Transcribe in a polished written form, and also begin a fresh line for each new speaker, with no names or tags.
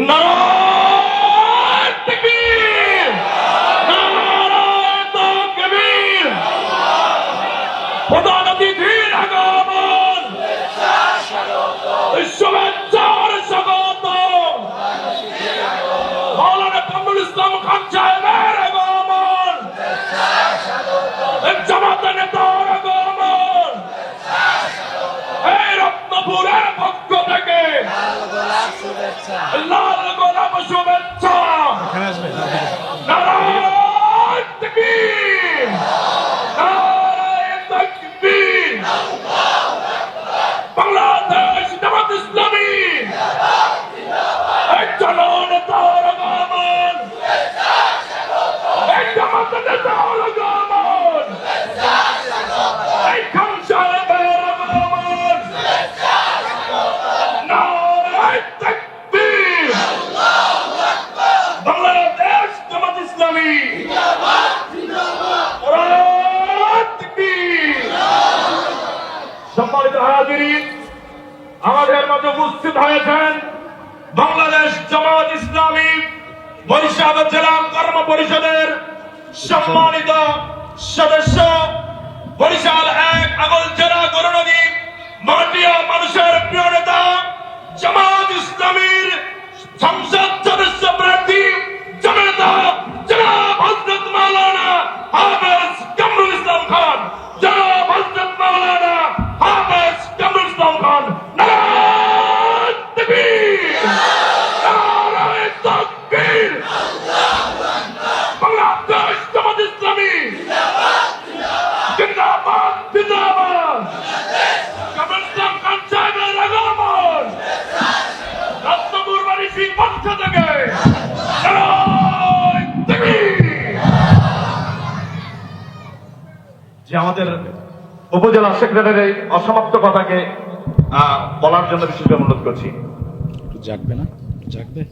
নারায়ে তাকবীর, নারায়ে তাকবীর। প্রধান অতিথির আগমন, শুভেচ্ছার স্বাগত। মাওলানা কামরুল ইসলাম খান সাহেবের আগমন, জামাতের নেতার আগমন। এই রত্নপুরের পক্ষ থেকে লাল গোলাপ শুভেচ্ছা। নারায়ে তাকবীর, নারায়ে তাকবীর। বাংলাদেশ জামাত ইসলামী এই জননেতার আগমন, এই জামাতের নেতার আগমন, এই খান সাহেবের আগমন। নারায়ে তাকবীর। বাংলাদেশ জামাত ইসলামী নারায়ে তাকবীর। সম্মানিত হাজিরিন, আমাদের মাঝে উপস্থিত হয়েছেন বাংলাদেশ জামাত ইসলামী বরিশাল জেলা কর্ম পরিষদের সম্মানিত সদস্য, বরিশাল 1 আগল জেলা গৌরনদী মাটিয়া মানুষের প্রিয় নেতা, জামাত ইসলামীর সংসদ সদস্য প্রার্থী জননেতা জনাব হযরত মাওলানা হাফেজ কামরুল ইসলাম খান। জনাব হযরত মাওলানা হাফেজ কামরুল ইসলাম খান। নারায়ে তাকবীর, নারায়ে তাকবীর। বাংলাদেশ জামাত ইসলামী জিন্দাবাদ, জিন্দাবাদ। কামরুল ইসলাম খান সাহেবের আগমন, রত্নপুর বাণিজ্যিক পক্ষ থেকে নারায়ে তাকবীর। যে আমাদের উপজেলা সেক্রেটারি অসমাপ্ত কথাকে বলার জন্য বিশেষভাবে অনুরোধ করছি।
একটু জাগবে না? জাগবে।